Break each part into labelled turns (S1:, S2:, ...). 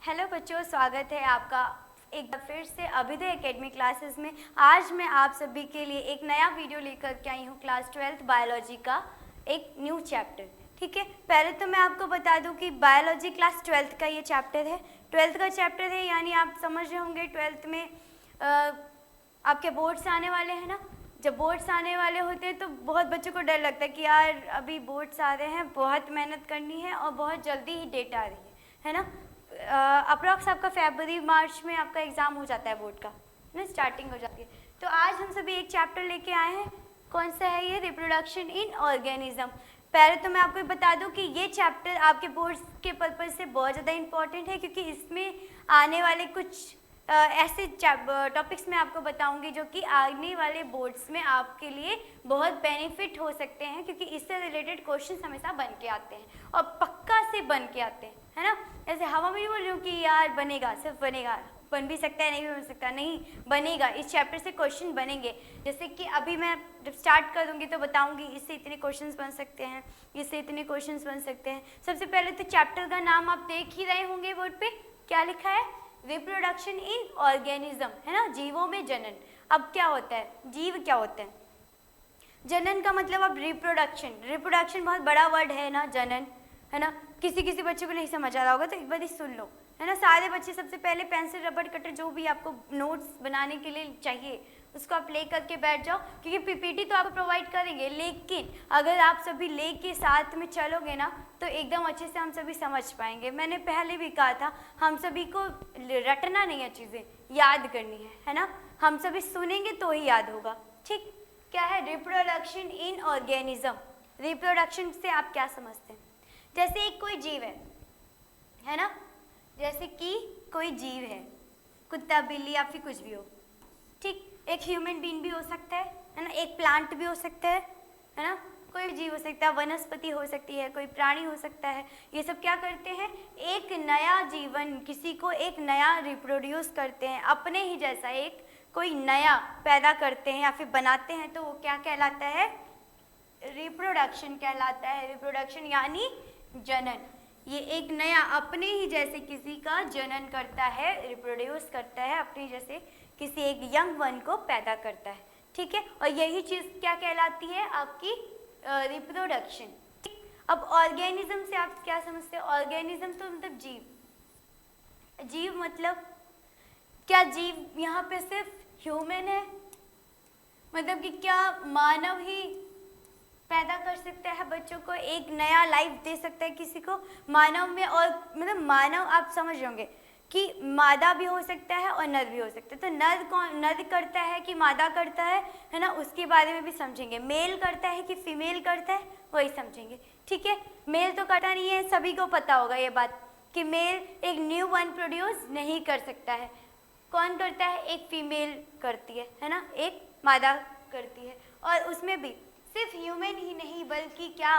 S1: Hello बच्चों, स्वागत है आपका एक बार फिर से अभिदय एकेडमी क्लासेस में। आज मैं आप सभी के लिए एक नया वीडियो लेकर के आई हूँ क्लास 12th बायोलॉजी का एक न्यू चैप्टर। ठीक है, पहले तो मैं आपको बता दूं कि बायोलॉजी क्लास 12th का ये चैप्टर है, 12th का चैप्टर है, यानी आप समझ रहे होंगे 12th में आपके बोर्ड्स आने वाले हैं ना। जब बोर्ड्स आने वाले होते हैं तो बहुत बच्चों को डर लगता है कि यार अभी बोर्ड्स आ रहे हैं, बहुत मेहनत करनी है और बहुत जल्दी ही डेट आ रही है ना। अप्रॉक्स आपका फरवरी मार्च में आपका एग्ज़ाम हो जाता है बोर्ड का ना, स्टार्टिंग हो जाती है। तो आज हम सभी एक चैप्टर लेके आए हैं। कौन सा है ये? Reproduction in organism. पहले तो मैं आपको बता दूं कि ये चैप्टर आपके बोर्ड्स के पर्पज़ से बहुत ज़्यादा इम्पॉर्टेंट है, क्योंकि इसमें आने वाले कुछ ऐसे टॉपिक्स मैं आपको बताऊंगी जो कि आने वाले बोर्ड्स में आपके लिए बहुत बेनिफिट हो सकते हैं, क्योंकि इससे रिलेटेड क्वेश्चन हमेशा बन के आते हैं और पक्का से बन के आते हैं, है ना। ऐसे हवा में नहीं बोल रही हूँ कि यार बनेगा, सिर्फ बनेगा, बन भी सकता है, नहीं भी बन सकता, नहीं बनेगा। इस चैप्टर से क्वेश्चन बनेंगे। जैसे कि अभी मैं जब स्टार्ट कर दूँगी तो बताऊँगी इससे इतने क्वेश्चंस बन सकते हैं, इससे इतने क्वेश्चंस बन सकते हैं। सबसे पहले तो चैप्टर का नाम आप देख ही रहे होंगे बोर्ड पे, क्या लिखा है? रिप्रोडक्शन इन ऑर्गेनिज्म, है ना, जीवों में जनन। अब क्या होता है, जीव क्या होते हैं? जनन का मतलब अब रिप्रोडक्शन, रिप्रोडक्शन बहुत बड़ा वर्ड है ना, जनन, है ना। किसी किसी बच्चे को नहीं समझ आ रहा होगा तो एक बार ही सुन लो, है ना। सारे बच्चे सबसे पहले पेंसिल, रबड़, कटर जो भी आपको नोट्स बनाने के लिए चाहिए उसको आप ले करके बैठ जाओ, क्योंकि पीपीटी तो आपको प्रोवाइड करेंगे, लेकिन अगर आप सभी ले के साथ में चलोगे ना तो एकदम अच्छे से हम सभी समझ पाएंगे। मैंने पहले भी कहा था, हम सभी को रटना नहीं है, चीज़ें याद करनी है ना। हम सभी सुनेंगे तो ही याद होगा। ठीक, क्या है रिप्रोडक्शन इन ऑर्गेनिज्म? रिप्रोडक्शन से आप क्या समझते हैं? जैसे एक कोई जीव है ना, जैसे कि कोई जीव है, कुत्ता, बिल्ली या फिर कुछ भी हो, ठीक। एक ह्यूमन बीइंग भी हो सकता है ना, एक प्लांट भी हो सकता है ना, कोई भी जीव हो सकता है, वनस्पति हो सकती है, कोई प्राणी हो सकता है। ये सब क्या करते हैं? एक नया जीवन, किसी को एक नया रिप्रोड्यूस करते हैं, अपने ही जैसा एक कोई नया पैदा करते हैं या फिर बनाते हैं, तो वो क्या कहलाता है? रिप्रोडक्शन कहलाता है। रिप्रोडक्शन यानी जनन। ये एक नया अपने ही जैसे किसी का जनन करता है, रिप्रोड्यूस करता है, अपने जैसे किसी एक यंग वन को पैदा करता है, ठीक है। और यही चीज़ क्या कहलाती है? आपकी रिप्रोडक्शन। अब ऑर्गेनिज्म से आप क्या समझते हो? ऑर्गेनिज्म तो मतलब जीव। जीव मतलब क्या जीव यहाँ पे सिर्फ ह्यूमन है? मतलब कि क्या मानव ही पैदा कर सकता है बच्चों को, एक नया लाइफ दे सकता है किसी को? मानव में, और मतलब मानव आप समझ होंगे कि मादा भी हो सकता है और नर भी हो सकता है। तो नर कौन, नर करता है कि मादा करता है ना, उसके बारे में भी समझेंगे। मेल करता है कि फीमेल करता है, वही समझेंगे, ठीक है। मेल तो करता नहीं है, सभी को पता होगा ये बात कि मेल एक न्यू वन प्रोड्यूस नहीं कर सकता है। कौन करता है? एक फीमेल करती है ना, एक मादा करती है। और उसमें भी सिर्फ ह्यूमन ही नहीं, बल्कि क्या,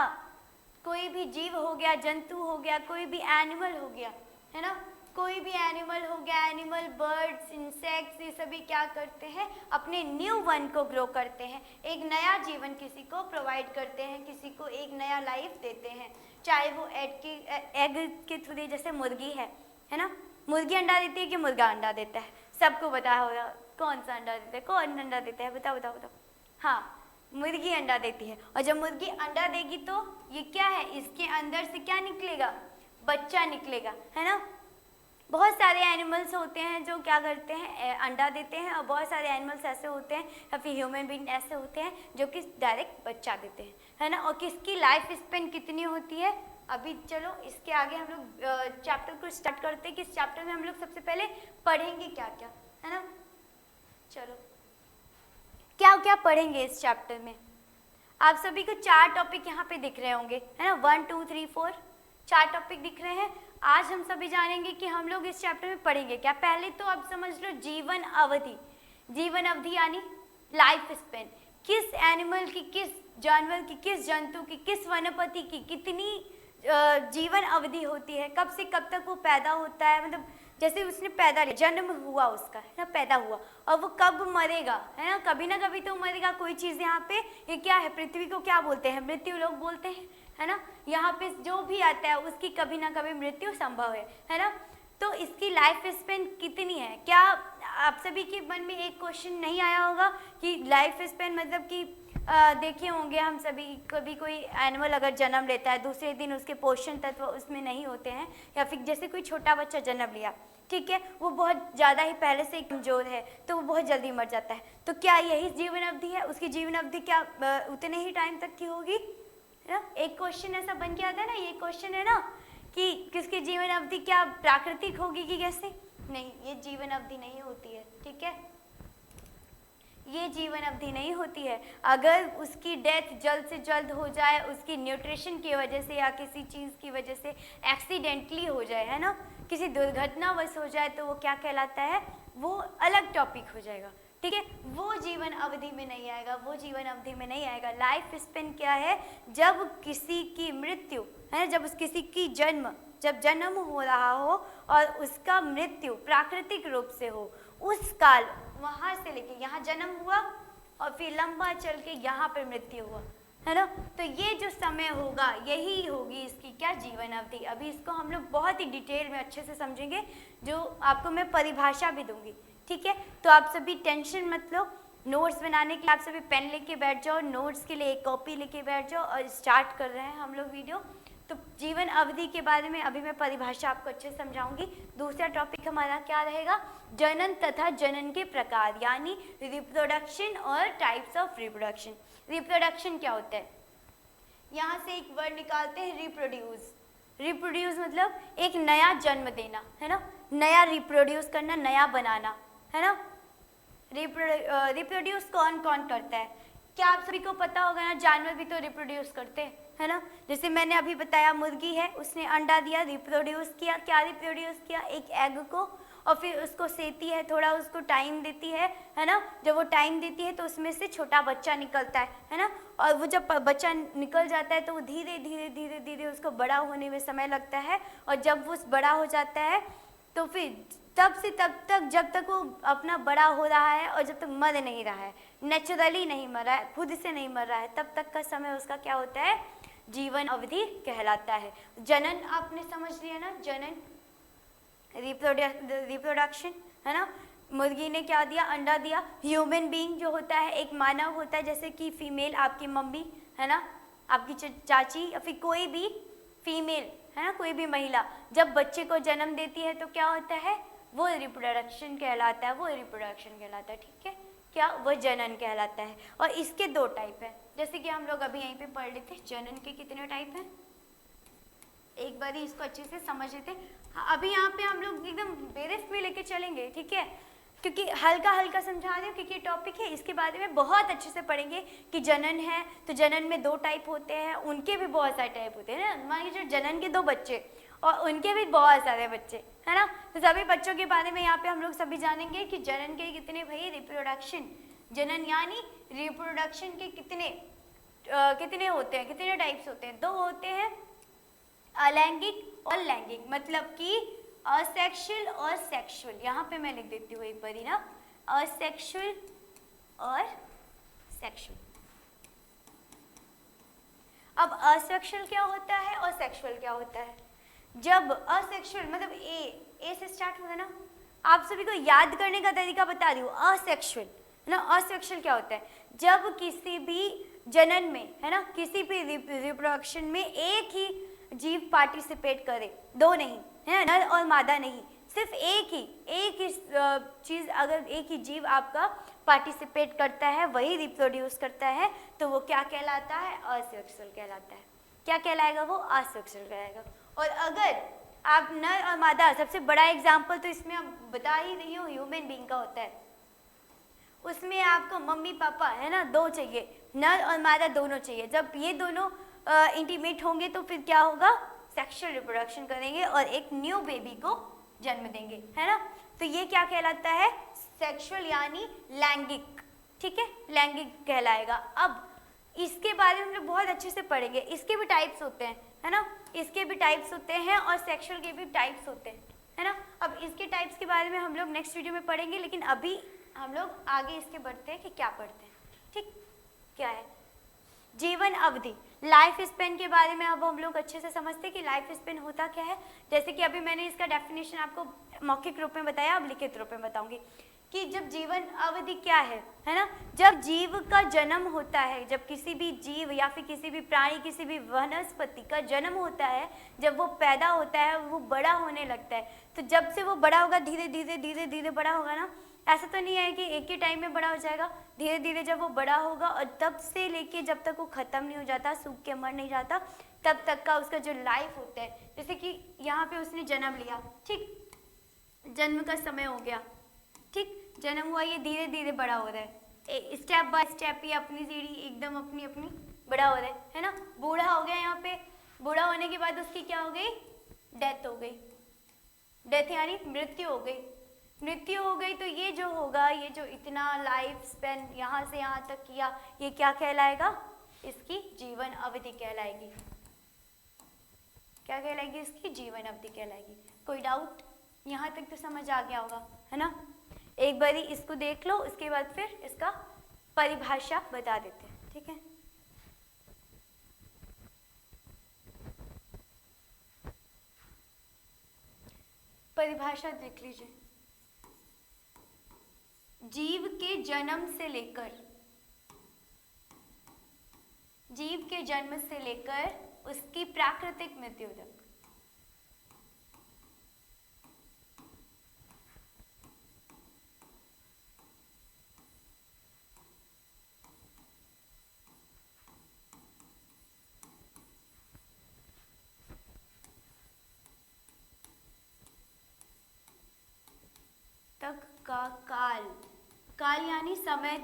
S1: कोई भी जीव हो गया, जंतु हो गया, कोई भी एनिमल हो गया, है ना, कोई भी एनिमल हो गया, एनिमल, बर्ड्स, इंसेक्ट्स, ये सभी क्या करते हैं? अपने न्यू वन को ग्रो करते हैं, एक नया जीवन किसी को प्रोवाइड करते हैं, किसी को एक नया लाइफ देते हैं। चाहे वो एग के थ्रू, जैसे मुर्गी है ना, मुर्गी अंडा देती है कि मुर्गा अंडा देता है? सबको पता होगा कौन सा अंडा देता है, कौन अंडा देता है, बताओ बताओ बताओ। हाँ, मुर्गी अंडा देती है। और जब मुर्गी अंडा देगी तो ये क्या है? इसके अंदर से क्या निकलेगा? बच्चा निकलेगा, है ना। बहुत सारे एनिमल्स होते हैं जो क्या करते हैं? अंडा देते हैं, और बहुत सारे एनिमल्स ऐसे होते हैं या फिर ह्यूमन बीइंग ऐसे होते हैं जो कि डायरेक्ट बच्चा देते हैं, है ना। और किसकी लाइफ स्पेन कितनी होती है? अभी चलो इसके आगे हम लोग चैप्टर को स्टार्ट करते हैं कि इस चैप्टर में हम लोग सबसे पहले पढ़ेंगे क्या क्या, है ना। चलो क्या क्या पढ़ेंगे इस चैप्टर में? आप सभी को 4 टॉपिक यहाँ पे दिख रहे होंगे, है ना, 1 2 3 4, 4 टॉपिक दिख रहे हैं। आज हम सभी जानेंगे कि हम लोग इस चैप्टर में पढ़ेंगे क्या। पहले तो आप समझ लो जीवन अवधि। जीवन अवधि यानी लाइफ स्पेन, किस एनिमल की, किस जानवर की, किस जंतु की, किस वनस्पति की कितनी जीवन अवधि होती है, कब से कब तक वो पैदा होता है, मतलब जैसे उसने पैदा लिया, जन्म हुआ उसका, है ना, पैदा हुआ, और वो कब मरेगा, है ना कभी तो मरेगा। कोई चीज़ यहाँ पे, ये क्या है? पृथ्वी को क्या बोलते हैं? मृत्यु लोग बोलते हैं, है ना। यहाँ पे जो भी आता है उसकी कभी ना कभी मृत्यु संभव है ना। तो इसकी लाइफ स्पेन कितनी है? क्या आप सभी के मन में एक क्वेश्चन नहीं आया होगा कि लाइफ स्पेन मतलब कि देखे होंगे हम सभी, कभी कोई एनिमल अगर जन्म लेता है दूसरे दिन उसके पोषण तत्व उसमें नहीं होते हैं, या फिर जैसे कोई छोटा बच्चा जन्म लिया, ठीक है, वो बहुत ज़्यादा ही पहले से कमज़ोर है तो वो बहुत जल्दी मर जाता है, तो क्या यही जीवन अवधि है? उसकी जीवन अवधि क्या उतने ही टाइम तक की होगी, है ना? एक क्वेश्चन ऐसा बन के आता है ना, ये क्वेश्चन है ना कि किसकी जीवन अवधि क्या प्राकृतिक होगी कि कैसे? नहीं, ये जीवन अवधि नहीं होती है, ठीक है, ये जीवन अवधि नहीं होती है। अगर उसकी डेथ जल्द से जल्द हो जाए, उसकी न्यूट्रिशन की वजह से या किसी चीज़ की वजह से एक्सीडेंटली हो जाए, है ना, किसी दुर्घटनावश हो जाए, तो वो क्या कहलाता है? वो अलग टॉपिक हो जाएगा, ठीक है, वो जीवन अवधि में नहीं आएगा, वो जीवन अवधि में नहीं आएगा। लाइफ स्पेन क्या है? जब किसी की मृत्यु है, जब उस किसी की जब जन्म हो रहा हो और उसका मृत्यु प्राकृतिक रूप से हो, उस काल वहाँ से लेके यहाँ जन्म हुआ और फिर लंबा चल के यहाँ पर मृत्यु हुआ, है ना, तो ये जो समय होगा यही होगी इसकी क्या जीवन अवधि। अभी इसको हम लोग बहुत ही डिटेल में अच्छे से समझेंगे, जो आपको मैं परिभाषा भी दूंगी, ठीक है। तो आप सभी टेंशन मत लो, नोट्स बनाने के लिए आप सभी पेन लेके बैठ जाओ, नोट्स के लिए एक कॉपी लेके बैठ जाओ और स्टार्ट कर रहे हैं हम लोग वीडियो। तो जीवन अवधि के बारे में अभी मैं परिभाषा आपको अच्छे से समझाऊंगी। दूसरा टॉपिक हमारा क्या रहेगा? जनन तथा जनन के प्रकार, यानी रिप्रोडक्शन और टाइप्स ऑफ रिप्रोडक्शन। रिप्रोडक्शन क्या होता है? यहाँ से एक वर्ड निकालते हैं, रिप्रोड्यूस। रिप्रोड्यूस मतलब एक नया जन्म देना, है ना, नया रिप्रोड्यूस करना, नया बनाना, है ना। रिप्रोड्यूस कौन कौन करता है? क्या आप सभी को पता होगा ना, जानवर भी तो रिप्रोड्यूस करते हैं, है ना। जैसे मैंने अभी बताया, मुर्गी है, उसने अंडा दिया, रिप्रोड्यूस किया। क्या रिप्रोड्यूस किया? एक एग को, और फिर उसको सेती है, थोड़ा उसको टाइम देती है ना। जब वो टाइम देती है तो उसमें से छोटा बच्चा निकलता है ना। और वो जब बच्चा निकल जाता है तो वो धीरे धीरे धीरे धीरे उसको बड़ा होने में समय लगता है, और जब वो बड़ा हो जाता है तो फिर तब से तब तक, जब तक वो अपना बड़ा हो रहा है और जब तक मर नहीं रहा है, नेचुरली नहीं मर रहा है, खुद से नहीं मर रहा है, तब तक का समय उसका क्या होता है? जीवन अवधि कहलाता है। जनन आपने समझ लिया ना, जनन रिप्रोडक्शन, है ना। मुर्गी ने क्या दिया? अंडा दिया। ह्यूमन बीइंग जो होता है, एक मानव होता है, जैसे कि फीमेल आपकी मम्मी, है ना, आपकी चाची, या फिर कोई भी फीमेल, है ना, कोई भी महिला जब बच्चे को जन्म देती है तो क्या होता है? वो रिप्रोडक्शन कहलाता है, वो रिप्रोडक्शन कहलाता है, ठीक है, क्या? वो जनन कहलाता है। और इसके दो टाइप है, जैसे कि हम लोग अभी यहीं पे पढ़ लेते हैं, जनन के कितने टाइप हैं, एक बार ही इसको अच्छे से समझ लेते हैं। अभी यहाँ पे हम लोग एकदम बेरिफ में लेके चलेंगे, ठीक है, क्योंकि हल्का हल्का समझा रहे हो, क्योंकि टॉपिक है, इसके बारे में बहुत अच्छे से पढ़ेंगे कि जनन है तो जनन में दो टाइप होते हैं, उनके भी बहुत सारे टाइप होते हैं ना। मान लीजिए जनन के दो बच्चे और उनके भी बहुत सारे बच्चे, है ना, तो सभी बच्चों के बारे में यहाँ पे हम लोग सभी जानेंगे कि जनन के कितने भाई रिप्रोडक्शन, जनन यानी रिप्रोडक्शन के कितने होते हैं, कितने टाइप्स होते हैं? दो होते हैं, अलैंगिक और लैंगिक, मतलब कि असेक्सुअल और सेक्सुअल। यहाँ पे मैं लिख देती हूँ एक बारी ना, असेक्सुअल और सेक्सुअल। अब असेक्सुअल क्या होता है और सेक्सुअल क्या होता है? जब असेक्सुअल मतलब ए से स्टार्ट होगा ना, आप सभी को याद करने का तरीका बता रही हूँ। असेक्सुअल ना, असेक्सुअल क्या होता है? जब किसी भी जनन में, है ना, किसी भी रिप्रोडक्शन में एक ही जीव पार्टिसिपेट करे, दो नहीं, है, नर और मादा नहीं, सिर्फ एक ही चीज, अगर एक ही जीव आपका पार्टिसिपेट करता है, वही रिप्रोड्यूस करता है, तो वो क्या कहलाता है? असेक्सुअल कहलाता है। क्या कहलाएगा वो? असेक्सुअल कहलाएगा। और अगर आप नर और मादा, सबसे बड़ा एग्जाम्पल तो इसमें आप बता ही रही हो, ह्यूमन बीइंग का होता है, उसमें आपको मम्मी पापा, है ना, दो चाहिए, नर और मादा दोनों चाहिए। जब ये दोनों इंटीमेट होंगे तो फिर क्या होगा? सेक्सुअल रिप्रोडक्शन करेंगे और एक न्यू बेबी को जन्म देंगे, है ना। तो ये क्या कहलाता है? सेक्सुअल यानी लैंगिक, ठीक है, लैंगिक कहलाएगा। अब इसके बारे में हम लोग बहुत अच्छे से पढ़ेंगे, इसके भी टाइप्स होते हैं, है ना, इसके भी टाइप्स होते हैं और सेक्सुअल के भी टाइप्स होते हैं, है ना। अब इसके टाइप्स के बारे में हम लोग नेक्स्ट वीडियो में पढ़ेंगे, लेकिन अभी हम लोग आगे इसके बढ़ते हैं कि क्या पढ़ते हैं, ठीक। क्या है जीवन अवधि? लाइफ स्पेन के बारे में अब हम लोग अच्छे से समझते हैं कि लाइफ स्पेन होता क्या है। जैसे कि अभी मैंने इसका डेफिनेशन आपको मौखिक रूप में बताया, अब लिखित रूप में बताऊंगी कि जब जीवन अवधि क्या है ना। जब जीव का जन्म होता है, जब किसी भी जीव या फिर किसी भी प्राणी, किसी भी वनस्पति का जन्म होता है, जब वो पैदा होता है, वो बड़ा होने लगता है, तो जब से वो बड़ा होगा, धीरे धीरे धीरे धीरे बड़ा होगा ना। ऐसा तो नहीं है कि एक ही टाइम में बड़ा हो जाएगा, धीरे धीरे जब वो बड़ा होगा और तब से लेके जब तक वो खत्म नहीं हो जाता, सूख के मर नहीं जाता, तब तक का उसका जो लाइफ होता है। जैसे कि यहाँ पे उसने जन्म लिया, ठीक, जन्म का समय हो गया, ठीक, जन्म हुआ, ये धीरे धीरे बड़ा हो रहा है, स्टेप बाय स्टेप ये अपनी सीढ़ी एकदम अपनी अपनी बड़ा हो रहा है ना। बूढ़ा हो गया, यहाँ पे बूढ़ा होने के बाद उसकी क्या हो गई, डेथ हो गई। डेथ यानी मृत्यु हो गई। मृत्यु हो गई तो ये जो होगा, ये जो इतना लाइफ स्पेन यहाँ से यहाँ तक किया, ये क्या कहलाएगा, इसकी जीवन अवधि कहलाएगी। क्या कहलाएगी, इसकी जीवन अवधि कहलाएगी। कोई डाउट, यहाँ तक तो समझ आ गया होगा, है ना। एक बारी इसको देख लो, उसके बाद फिर इसका परिभाषा बता देते हैं, ठीक है। परिभाषा देख लीजिए। जीव के जन्म से लेकर, जीव के जन्म से लेकर उसकी प्राकृतिक मृत्यु तक, तक का काल, काल यानी समय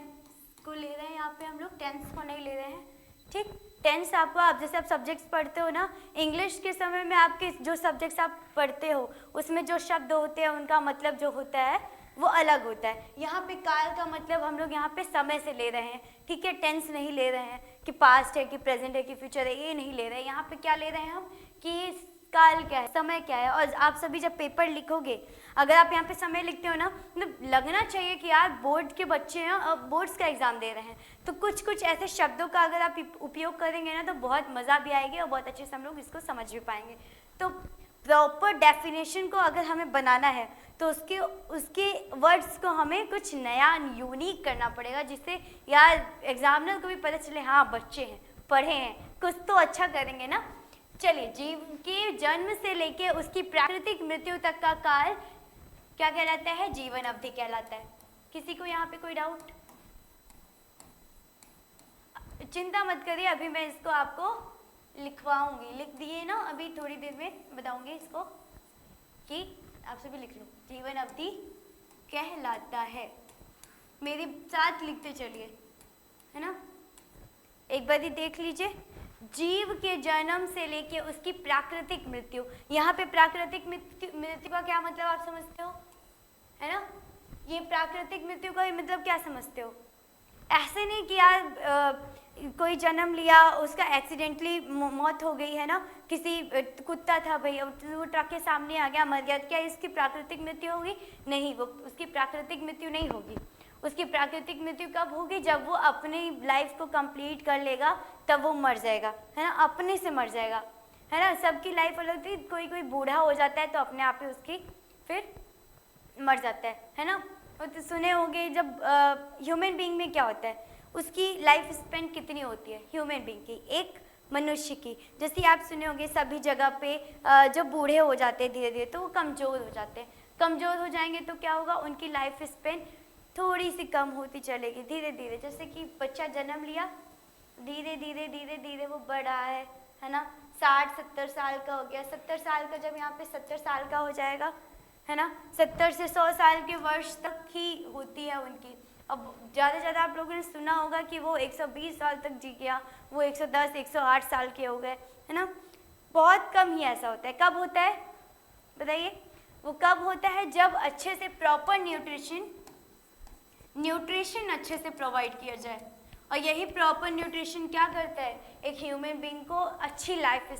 S1: को ले रहे हैं यहाँ पे हम लोग, टेंस को नहीं ले रहे हैं, ठीक। टेंस आपको, आप जैसे आप सब्जेक्ट्स पढ़ते हो ना, इंग्लिश के समय में आपके जो सब्जेक्ट्स आप पढ़ते हो उसमें जो शब्द होते हैं उनका मतलब जो होता है वो अलग होता है। यहाँ पे काल का मतलब हम लोग यहाँ पे समय से ले रहे हैं, ठीक है। टेंस नहीं ले रहे हैं कि पास्ट है कि प्रेजेंट है कि फ्यूचर है, ये नहीं ले रहे हैं। यहाँ पे क्या ले रहे हैं हम कि काल क्या है, समय क्या है। और आप सभी जब पेपर लिखोगे, अगर आप यहाँ पे समय लिखते हो ना, मतलब लगना चाहिए कि यार बोर्ड के बच्चे हैं और बोर्ड्स का एग्जाम दे रहे हैं, तो कुछ कुछ ऐसे शब्दों का अगर आप उपयोग करेंगे ना तो बहुत मज़ा भी आएगी और बहुत अच्छे से हम लोग इसको समझ भी पाएंगे। तो प्रॉपर डेफिनेशन को अगर हमें बनाना है तो उसके वर्ड्स को हमें कुछ नया यूनिक करना पड़ेगा, जिससे यार एग्जामिनर को भी पता चले हाँ बच्चे हैं, पढ़े हैं, कुछ तो अच्छा करेंगे ना। चलिए, जीव के जन्म से लेके उसकी प्राकृतिक मृत्यु तक का काल क्या कहलाता है, जीवन अवधि कहलाता है। किसी को यहाँ पे कोई डाउट? चिंता मत करिए, अभी मैं इसको आपको लिखवाऊंगी, लिख दिए ना, अभी थोड़ी देर में बताऊंगी इसको कि आप सभी लिख लो। जीवन अवधि कहलाता है, मेरे साथ लिखते चलिए, है ना। एक बार ही देख लीजिए, जीव के जन्म से लेके उसकी प्राकृतिक मृत्यु। यहाँ पे प्राकृतिक मृत्यु का क्या मतलब आप समझते हो, है ना। ये प्राकृतिक मृत्यु का मतलब क्या समझते हो? ऐसे नहीं कि यार कोई जन्म लिया, उसका एक्सीडेंटली मौत हो गई, है ना। किसी कुत्ता था भाई, वो ट्रक के सामने आ गया, मर गया, क्या इसकी प्राकृतिक मृत्यु होगी? नहीं, वो उसकी प्राकृतिक मृत्यु नहीं होगी। उसकी प्राकृतिक मृत्यु कब होगी? जब वो अपनी लाइफ को कंप्लीट कर लेगा, तब वो मर जाएगा, है ना, अपने से मर जाएगा, है ना। सबकी लाइफ अलग थी, कोई कोई बूढ़ा हो जाता है तो अपने आप ही उसकी फिर मर जाता है ना। तो सुने होंगे जब ह्यूमन बीइंग में क्या होता है, उसकी लाइफ स्पेन कितनी होती है ह्यूमन बीइंग की, एक मनुष्य की। जैसे आप सुने होंगे सभी जगह पे जब बूढ़े हो जाते हैं धीरे धीरे तो वो कमज़ोर हो जाते हैं। कमज़ोर हो जाएंगे तो क्या होगा, उनकी लाइफ स्पेन थोड़ी सी कम होती चलेगी धीरे धीरे। जैसे कि बच्चा जन्म लिया, धीरे धीरे धीरे धीरे वो बढ़ा है ना, 60-70 साल का हो गया। 70 साल का जब यहाँ पे 70 साल का हो जाएगा, है ना, 70 से 100 साल के वर्ष तक ही होती है उनकी। अब ज़्यादा से ज़्यादा आप लोगों ने सुना होगा कि वो 120 साल तक जी गया, वो 110-108 साल के हो गए, है ना। बहुत कम ही ऐसा होता है। कब होता है बताइए? वो कब होता है जब अच्छे से प्रॉपर न्यूट्रिशन अच्छे से प्रोवाइड किया जाए। और यही प्रॉपर न्यूट्रिशन क्या करता है, एक ह्यूमन बीइंग को अच्छी लाइफ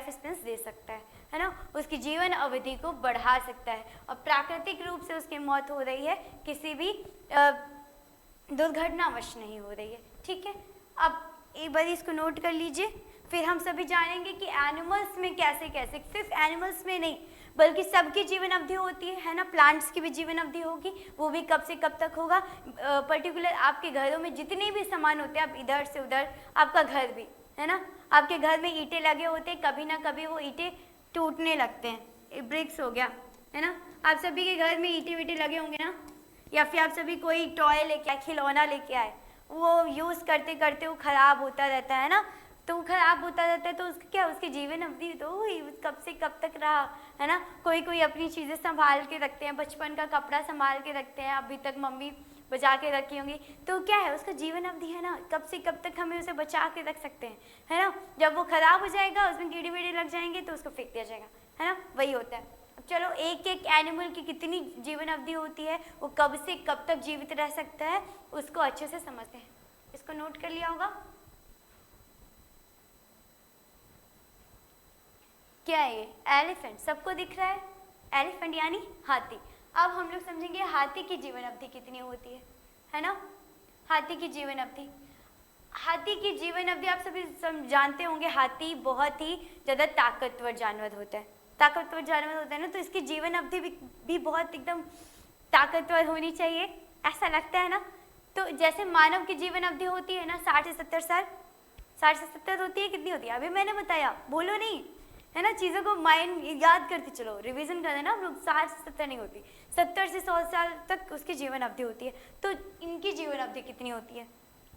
S1: स्पेंस दे सकता है ना, उसकी जीवन अवधि को बढ़ा सकता है। और प्राकृतिक रूप से उसकी मौत हो रही है, किसी भी दुर्घटनावश नहीं हो रही है, ठीक है। अब एक बार इसको नोट कर लीजिए। फिर हम सभी जानेंगे कि एनिमल्स में कैसे कैसे, सिर्फ एनिमल्स में नहीं बल्कि सबकी जीवन अवधि होती है ना। प्लांट्स की भी जीवन अवधि होगी, वो भी कब से कब तक होगा। पर्टिकुलर आपके घरों में जितने भी सामान होते हैं, आप इधर से उधर, आपका घर भी है ना, आपके घर में ईंटें लगे होते हैं, कभी ना कभी वो ईंटें टूटने लगते हैं, ब्रिक्स हो गया है ना। आप सभी के घर में ईंटे वीटे लगे होंगे ना, या फिर आप सभी कोई टॉय लेके आए, खिलौना लेके आए, वो यूज़ करते करते वो ख़राब होता रहता है ना, तो वो ख़राब होता रहता है, तो उसका क्या, उसकी जीवन अवधि तो हुई, कब से कब तक रहा है ना। कोई कोई अपनी चीज़ें संभाल के रखते हैं, बचपन का कपड़ा संभाल के रखते हैं, अभी तक मम्मी बचा के रखी होंगी, तो क्या है, उसका जीवन अवधि है ना, कब से कब तक हमें उसे बचा के रख सकते हैं, है ना। जब वो ख़राब हो जाएगा, उसमें कीड़े वीड़े लग जाएंगे, तो उसको फेंक दिया जाएगा, है ना, वही होता है। अब चलो, एक एक एनिमल की कितनी जीवन अवधि होती है, वो कब से कब तक जीवित रह सकता है, उसको अच्छे से समझते हैं। इसको नोट कर लिया होगा। क्या है ये? एलिफेंट, सबको दिख रहा है, एलिफेंट यानी हाथी। अब हम लोग समझेंगे हाथी की जीवन अवधि कितनी होती है ना। हाथी की जीवन अवधि, हाथी की जीवन अवधि आप सभी जानते होंगे, हाथी बहुत ही ज़्यादा ताकतवर जानवर होता है, ताकतवर जानवर होता है ना, तो इसकी जीवन अवधि भी बहुत एकदम ताकतवर होनी चाहिए, ऐसा लगता है ना। तो जैसे मानव की जीवन अवधि होती है ना 60 से 70 साल, 60 से 70 होती है, कितनी होती है अभी मैंने बताया, बोलो नहीं, है ना, चीज़ों को माइंड याद करते चलो, रिवीजन कर देना आप लोग। 60 से 70 नहीं होती, 70 से 100 साल तक उसकी जीवन अवधि होती है। तो इनकी जीवन अवधि कितनी होती है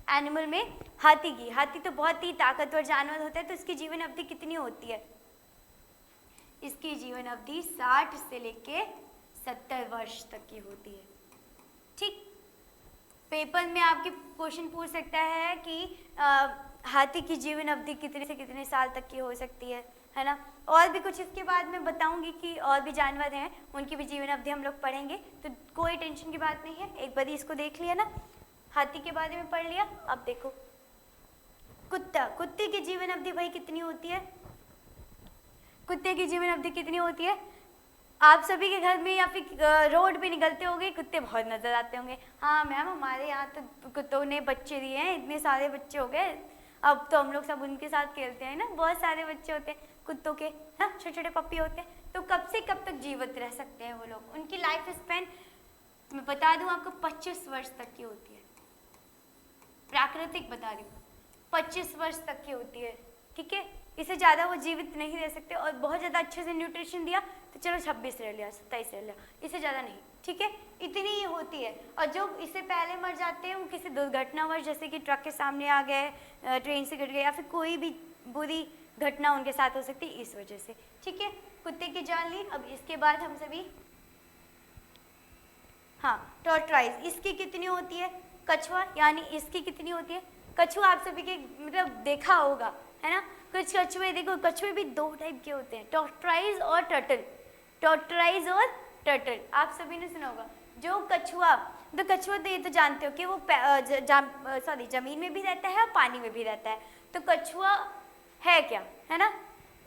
S1: एनिमल में? हाथी की, हाथी तो बहुत ही ताकतवर जानवर होता है, तो इसकी जीवन अवधि कितनी होती है? इसकी जीवन अवधि 60 से लेके 70 वर्ष तक की होती है। ठीक, पेपर में आपके क्वेश्चन पूछ सकता है कि हाथी की जीवन अवधि कितने से कितने साल तक की हो सकती है ना। और भी कुछ इसके बाद मैं बताऊंगी कि और भी जानवर हैं, उनकी भी जीवन अवधि हम लोग पढ़ेंगे, तो कोई टेंशन की बात नहीं है। एक बार इसको देख लिया ना, हाथी के बारे में पढ़ लिया। अब देखो कुत्ता, कुत्ते की जीवन अवधि भाई कितनी होती है? कुत्ते की जीवन अवधि कितनी होती है? आप सभी के घर में या फिर रोड पे निकलते होंगे, कुत्ते बहुत नजर आते होंगे। हाँ मैम, हमारे यहाँ तो कुत्तों ने बच्चे दिए हैं, इतने सारे बच्चे हो गए, अब तो हम लोग सब उनके साथ खेलते हैं ना, बहुत सारे बच्चे होते हैं कुत्तों के, हाँ छोटे छोटे पप्पी होते हैं। तो कब से कब तक जीवित रह सकते हैं वो लोग? उनकी लाइफ स्पैन मैं बता दूं आपको 25 वर्ष तक की होती है, प्राकृतिक बता रही हूँ, 25 वर्ष तक की होती है। ठीक है, इससे ज़्यादा वो जीवित नहीं रह सकते, और बहुत ज़्यादा अच्छे से न्यूट्रिशन दिया तो चलो 26 रह लिया, 27 रह लिया, इससे ज़्यादा नहीं। ठीक है, इतनी ही होती है। और जो इससे पहले मर जाते हैं वो किसी दुर्घटनावश, जैसे कि ट्रक के सामने आ गए, ट्रेन से गिर गए, या फिर कोई भी बुरी घटना उनके साथ हो सकती है इस वजह से। ठीक है, कुत्ते की जान ली। अब इसके बाद हम सभी, हाँ टॉर्टॉइज, इसकी कितनी होती है? कछुआ, यानी इसकी कितनी होती है? कछुआ आप सभी के मतलब देखा होगा, है ना, कुछ कछुए देखो, कछुए भी दो टाइप के होते हैं, टॉर्टॉइज और टर्टल। टॉर्टॉइज और टर्टल आप सभी ने सुना होगा। जो कछुआ, तो कछुआ तो ये तो जानते हो कि वो जमीन में भी रहता है और पानी में भी रहता है। तो कछुआ है क्या, है ना,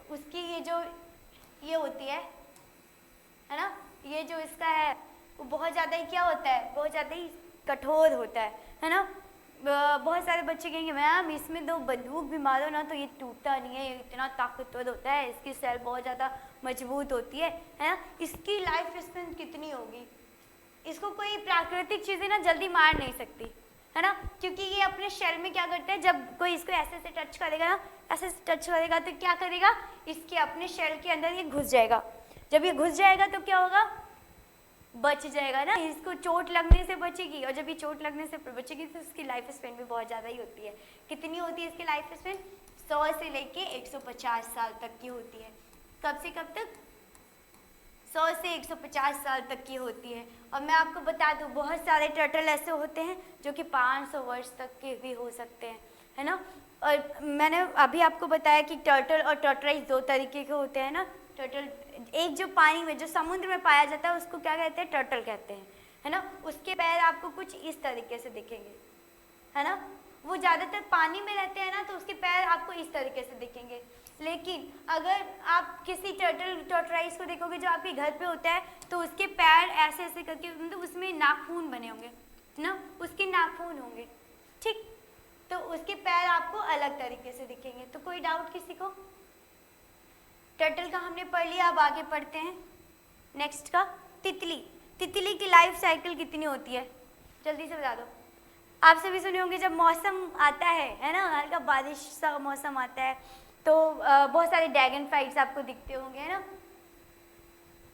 S1: उसकी ये जो ये होती है ना, ये जो इसका है वो बहुत ज़्यादा ही क्या होता है, बहुत ज़्यादा ही कठोर होता है ना। बहुत सारे बच्चे कहेंगे मैम इसमें तो बंदूक भी मारो ना तो ये टूटता नहीं है, ये इतना ताकतवर होता है, इसकी सेल बहुत ज़्यादा मजबूत होती है ना। इसकी लाइफ स्पैन कितनी होगी? इसको कोई प्राकृतिक चीज़ें ना जल्दी मार नहीं सकती, है ना, क्योंकि ये अपने शेल में क्या करता है, जब कोई इसको ऐसे ऐसे टच करेगा ना, ऐसे ऐसे टच करेगा तो क्या करेगा, इसके अपने शेल के अंदर ये घुस जाएगा। जब ये घुस जाएगा तो क्या होगा, बच जाएगा ना, इसको चोट लगने से बचेगी, और जब ये चोट लगने से बचेगी तो इसकी लाइफ स्पैन भी बहुत ज़्यादा ही होती है। कितनी होती है इसकी लाइफ स्पैन? 100 से लेके 150 साल तक की होती है। कब से कब तक? 100 से 150 साल तक की होती है। और मैं आपको बता दूं, बहुत सारे टर्टल ऐसे होते हैं जो कि 500 वर्ष तक के भी हो सकते हैं, है ना। और मैंने अभी आपको बताया कि टर्टल और टॉर्टॉइज दो तरीके के होते हैं ना। टर्टल, एक जो पानी में, जो समुद्र में पाया जाता है उसको क्या कहते हैं, टर्टल कहते हैं, है ना। उसके पैर आपको कुछ इस तरीके से दिखेंगे, है ना, वो ज़्यादातर पानी में रहते हैं ना, तो उसके पैर आपको इस तरीके से दिखेंगे। लेकिन अगर आप किसी टॉर्टॉइज को देखोगे जो आपके घर पे होता है, तो उसके पैर ऐसे ऐसे करके, मतलब उसमें नाखून बने होंगे ना, उसके नाखून होंगे। ठीक, तो उसके पैर आपको अलग तरीके से दिखेंगे। तो कोई डाउट किसी को? टर्टल का हमने पढ़ लिया, अब आगे पढ़ते हैं नेक्स्ट का तितली। तितली की लाइफ साइकिल कितनी होती है जल्दी से बता दो। आप सभी सुने होंगे जब मौसम आता है ना, हल्का बारिश सा मौसम आता है तो बहुत सारे ड्रैगन फ्लाइज आपको दिखते होंगे, है ना,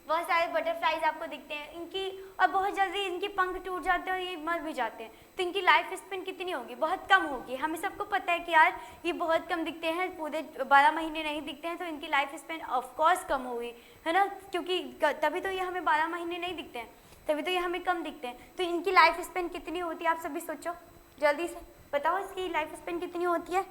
S1: बहुत सारे बटरफ्लाइज आपको दिखते हैं इनकी, और बहुत जल्दी इनके पंख टूट जाते हैं और ये मर भी जाते हैं। तो इनकी लाइफ स्पेन कितनी होगी? बहुत कम होगी। हमें सबको पता है कि यार ये बहुत कम दिखते हैं, पूरे 12 महीने नहीं दिखते हैं, तो इनकी लाइफ स्पेन ऑफकोर्स कम होगी, है ना, क्योंकि तभी तो ये हमें 12 महीने नहीं दिखते हैं, तभी तो ये हमें कम दिखते हैं। तो इनकी लाइफ स्पेन कितनी होती है आप सभी सोचो, जल्दी से बताओ इसकी लाइफ स्पेन कितनी होती है।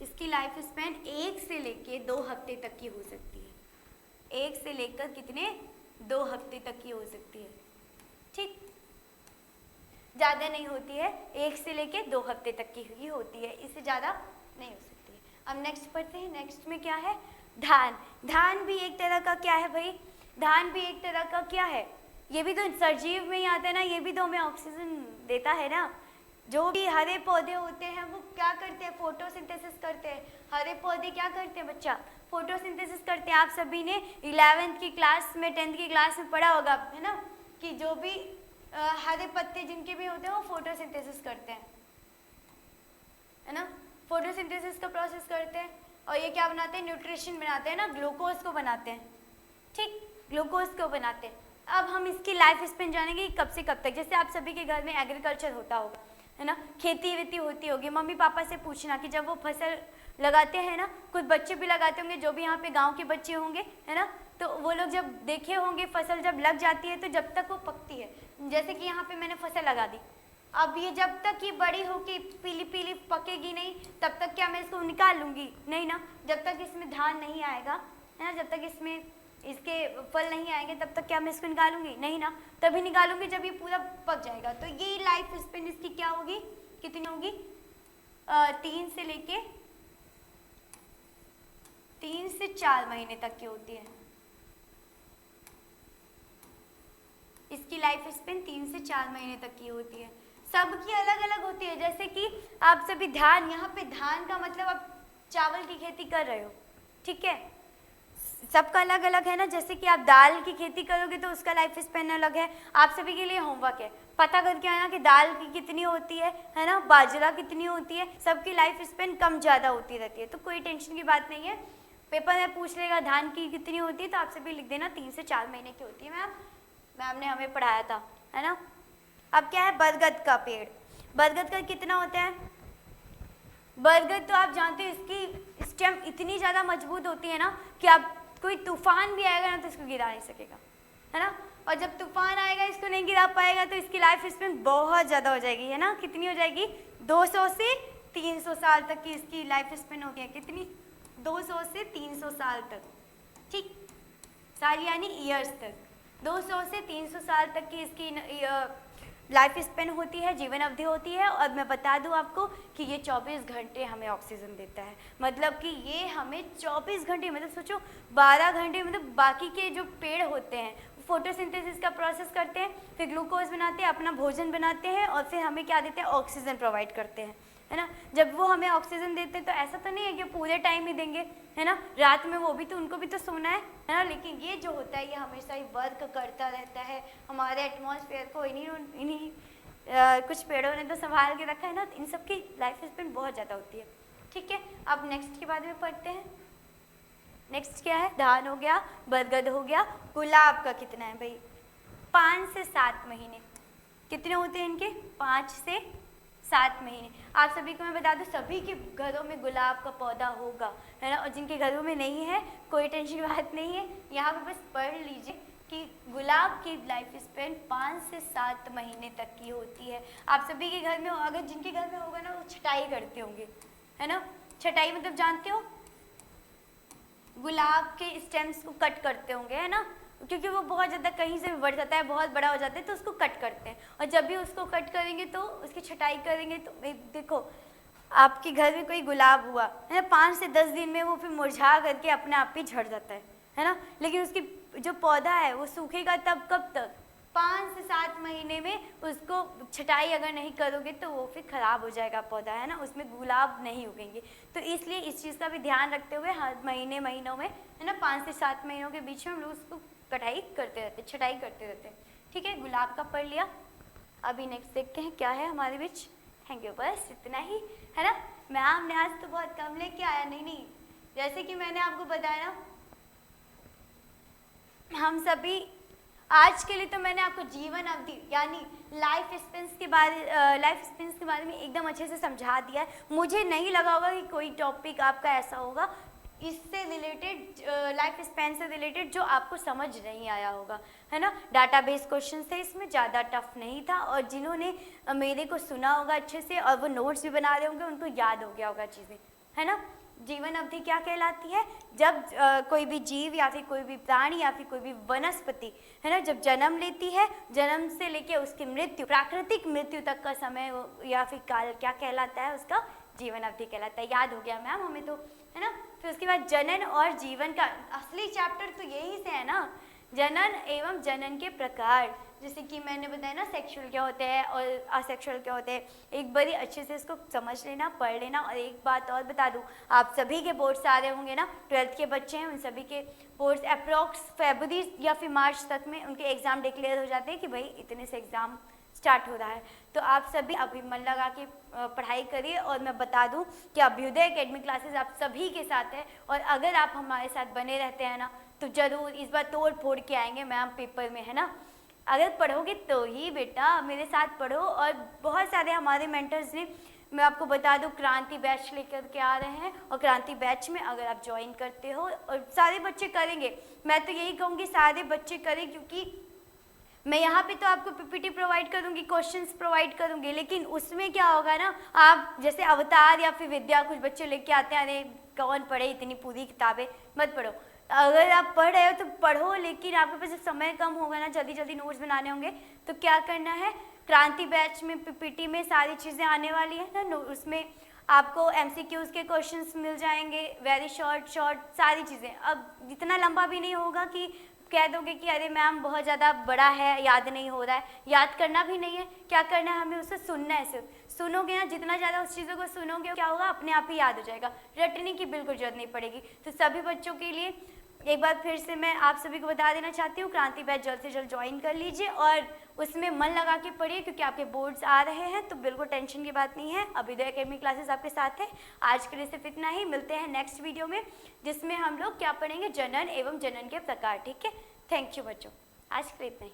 S1: इसकी लाइफ स्पेन 1 से लेके 2 हफ्ते तक की हो सकती है। 1 से लेकर कितने? 2 हफ्ते तक की हो सकती है, ठीक, ज़्यादा नहीं होती है, 1 से लेके 2 हफ्ते तक की ही होती है, इससे ज़्यादा नहीं हो सकती है। अब नेक्स्ट पढ़ते हैं। नेक्स्ट में क्या है? धान। धान भी एक तरह का क्या है भाई? धान भी एक तरह का क्या है? ये भी तो सजीव में ही आता है ना, ये भी तो हमें ऑक्सीजन देता है ना। जो भी हरे पौधे होते हैं वो क्या करते हैं? फोटोसिंथेसिस करते हैं। हरे पौधे क्या करते हैं बच्चा? फोटोसिंथेसिस करते हैं। आप सभी ने 11th की क्लास में 10th की क्लास में पढ़ा होगा, है ना, कि जो भी हरे पत्ते जिनके भी होते हैं वो फोटोसिंथेसिस करते हैं, है ना, फोटोसिंथेसिस का प्रोसेस करते हैं और ये क्या बनाते हैं? न्यूट्रिशन बनाते हैं ना, ग्लूकोज को बनाते हैं, ठीक, ग्लूकोज को बनाते हैं। अब हम इसकी लाइफ स्पेन जानेंगे कब से कब तक। जैसे आप सभी के घर में एग्रीकल्चर होता होगा, है ना, खेती वेती होती होगी, मम्मी पापा से पूछना कि जब वो फसल लगाते हैं ना, कुछ बच्चे भी लगाते होंगे जो भी यहाँ पे गांव के बच्चे होंगे, है ना, तो वो लोग जब देखे होंगे फसल जब लग जाती है तो जब तक वो पकती है, जैसे कि यहाँ पे मैंने फसल लगा दी, अब ये जब तक ये बड़ी होके पीली पीली पकेगी नहीं तब तक क्या मैं इसको निकाल लूँगी? नहीं ना, जब तक इसमें धान नहीं आएगा, है ना, जब तक इसमें इसके फल नहीं आएंगे तब तक क्या मैं इसको निकालूंगी? नहीं ना, तभी निकालूंगी जब ये पूरा पक जाएगा। तो ये लाइफ स्पेन इसकी क्या होगी, कितनी होगी? 3 से 4 महीने तक की होती है। इसकी लाइफ स्पेन 3 से 4 महीने तक की होती है। सबकी अलग अलग होती है। जैसे कि आप सभी धान, यहाँ पे धान का मतलब आप चावल की खेती कर रहे हो, ठीक है, सबका अलग अलग है ना। जैसे कि आप दाल की खेती करोगे तो उसका लाइफ स्पेन अलग है। आप सभी के लिए होमवर्क है, पता करके आना कि दाल की कितनी होती है ना, बाजरा कितनी होती है, सबकी लाइफ स्पेन कम ज़्यादा होती रहती है। तो कोई टेंशन की बात नहीं है, पेपर में पूछ लेगा धान की कितनी होती है तो आप सभी लिख देना 3 से 4 महीने की होती है। मैम ने हमें पढ़ाया था, है ना। अब क्या है? बरगद का पेड़। बरगद का कितना होता है? बरगद तो आप जानते हो इसकी स्टेम इतनी ज़्यादा मजबूत होती है ना कि आप कोई तूफान भी आएगा ना तो इसको गिरा नहीं सकेगा, है ना। और जब तूफान आएगा इसको नहीं गिरा पाएगा तो इसकी लाइफ स्पेन बहुत ज़्यादा हो जाएगी, है ना। कितनी हो जाएगी? 200 से 300 साल तक की इसकी लाइफ स्पेन होती है। कितनी? 200 से 300 साल तक, ठीक, साल यानी ईयर्स तक। 200 से 300 साल तक की इसकी लाइफ स्पेन होती है, जीवन अवधि होती है। और मैं बता दूं आपको कि ये 24 घंटे हमें ऑक्सीजन देता है। मतलब कि ये हमें 24 घंटे, मतलब सोचो 12 घंटे, मतलब बाकी के जो पेड़ होते हैं फोटोसिंथेसिस का प्रोसेस करते हैं, फिर ग्लूकोज बनाते हैं, अपना भोजन बनाते हैं और फिर हमें क्या देते हैं? ऑक्सीजन प्रोवाइड करते हैं, है ना। जब वो हमें ऑक्सीजन देते हैं तो ऐसा तो नहीं है कि पूरे टाइम ही देंगे, है ना, रात में वो भी तो, उनको भी तो सोना है ना। लेकिन ये जो होता है ये हमेशा ही वर्क करता रहता है हमारे एटमॉस्फेयर को। इन्हीं कुछ पेड़ों ने तो संभाल के रखा है ना। इन सब की लाइफ स्पेन बहुत ज़्यादा होती है, ठीक है। अब नेक्स्ट के बारे में पढ़ते हैं। नेक्स्ट क्या है? धान हो गया, बरगद हो गया, गुलाब का कितना है भाई? 5 से 7 महीने। कितने होते हैं इनके? 5 से 7 महीने। आप सभी को मैं बता दूं सभी के घरों में गुलाब का पौधा होगा, है ना। और जिनके घरों में नहीं है कोई टेंशन की बात नहीं है, यहाँ पे बस पढ़ लीजिए कि गुलाब की लाइफ स्पेन 5 से 7 महीने तक की होती है। आप सभी के घर में, अगर जिनके घर में होगा ना वो छटाई करते होंगे, है ना। छटाई मतलब जानते हो? गुलाब के स्टेम्स को कट करते होंगे, है ना, क्योंकि वो बहुत ज़्यादा कहीं से भी बढ़ जाता है, बहुत बड़ा हो जाता है तो उसको कट करते हैं। और जब भी उसको कट करेंगे तो उसकी छटाई करेंगे तो देखो आपके घर में कोई गुलाब हुआ है ना, 5 से 10 दिन में वो फिर मुरझा करके अपने आप ही झड़ जाता है ना। लेकिन उसकी जो पौधा है वो सूखेगा तब कब तक? 5 से 7 महीने में उसको छटाई अगर नहीं करोगे तो वो फिर ख़राब हो जाएगा पौधा, है ना, उसमें गुलाब नहीं उगेंगे। तो इसलिए इस चीज़ का भी ध्यान रखते हुए हर महीनों में, है ना, 5 से 7 महीनों के बीच में हम लोग उसको कटाई करते रहते, छटाई करते रहते हैं। ठीक है, गुलाब का पढ़ लिया। अभी नेक्स्ट देखते हैं क्या है हमारे बीच। थैंक यू, बस इतना ही, है ना। मैम ने आज तो बहुत कम लेके आया। नहीं, जैसे कि मैंने आपको बताया, हम सभी आज के लिए तो मैंने आपको जीवन अवधि यानी लाइफ स्पेंस के बारे में एकदम अच्छे से समझा दिया है। मुझे नहीं लगा होगा कि कोई टॉपिक आपका ऐसा होगा इससे रिलेटेड, लाइफ स्पेन से रिलेटेड, जो आपको समझ नहीं आया होगा, है ना। डाटाबेस क्वेश्चन थे, इसमें ज़्यादा टफ नहीं था, और जिन्होंने मेरे को सुना होगा अच्छे से और वो नोट्स भी बना रहे होंगे, उनको याद हो गया होगा चीज़ें, है ना। जीवन अवधि क्या कहलाती है? जब कोई भी जीव या फिर कोई भी प्राणी या फिर कोई भी वनस्पति, है ना, जब जन्म लेती है, जन्म से लेके उसकी मृत्यु, प्राकृतिक मृत्यु तक का समय या फिर काल क्या कहलाता है? उसका जीवन अवधि कहलाता है। याद हो गया मैम हमें तो, है ना। फिर उसके बाद जनन और जीवन का असली चैप्टर तो यही से है ना, जनन एवं जनन के प्रकार। जैसे कि मैंने बताया ना, सेक्सुअल क्या होते हैं और असेक्सुअल क्या होते हैं। एक बारी अच्छे से इसको समझ लेना, पढ़ लेना। और एक बात और बता दूं, आप सभी के बोर्ड्स आ रहे होंगे ना, 12th के बच्चे हैं, उन सभी के बोर्ड्स अप्रॉक्स फरवरी या फिर मार्च तक में उनके एग्ज़ाम डिक्लेयर हो जाते हैं कि भाई इतने से एग्ज़ाम स्टार्ट हो रहा है। तो आप सभी अभी मन लगा के पढ़ाई करिए। और मैं बता दूं कि अभ्युदय एकेडमी क्लासेस आप सभी के साथ है, और अगर आप हमारे साथ बने रहते हैं ना, तो ज़रूर इस बार तोड़ फोड़ के आएंगे मैम पेपर में, है ना। अगर पढ़ोगे तो ही बेटा, मेरे साथ पढ़ो। और बहुत सारे हमारे मेंटर्स ने, मैं आपको बता दूं, क्रांति बैच लेकर के आ रहे हैं, और क्रांति बैच में अगर आप ज्वाइन करते हो, और सारे बच्चे करेंगे, मैं तो यही कहूँगी सारे बच्चे करें, क्योंकि मैं यहाँ पे तो आपको पीपीटी प्रोवाइड करूँगी, क्वेश्चंस प्रोवाइड करूँगी, लेकिन उसमें क्या होगा ना, आप जैसे अवतार या फिर विद्या कुछ बच्चे लेके आते हैं, अरे कौन पढ़े इतनी पूरी किताबें, मत पढ़ो। अगर आप पढ़ रहे हो तो पढ़ो, लेकिन आपके पास जब समय कम होगा ना, जल्दी जल्दी नोट्स बनाने होंगे, तो क्या करना है, क्रांति बैच में पीपीटी में सारी चीज़ें आने वाली है ना, उसमें आपको एमसीक्यूज़ के क्वेश्चंस मिल जाएंगे, वेरी शॉर्ट सारी चीज़ें। अब इतना लंबा भी नहीं होगा कि कह दोगे कि अरे मैम बहुत ज़्यादा बड़ा है, याद नहीं हो रहा है। याद करना भी नहीं है, क्या करना है, हमें उसे सुनना है। सिर्फ सुनोगे ना, जितना ज़्यादा उस चीज़ों को सुनोगे क्या होगा, अपने आप ही याद हो जाएगा, रटने की बिल्कुल जरूरत नहीं पड़ेगी। तो सभी बच्चों के लिए एक बार फिर से मैं आप सभी को बता देना चाहती हूँ, क्रांति बैच जल्द से जल्द ज्वाइन कर लीजिए और उसमें मन लगा के पढ़िए, क्योंकि आपके बोर्ड्स आ रहे हैं, तो बिल्कुल टेंशन की बात नहीं है। अभ्युदय एकेडमी क्लासेस आपके साथ है। आज के लिए सिर्फ इतना ही, मिलते हैं नेक्स्ट वीडियो में, जिसमें हम लोग क्या पढ़ेंगे, जनन एवं जनन के प्रकार। ठीक है, थैंक यू बच्चों, आज के लिए इतना ही।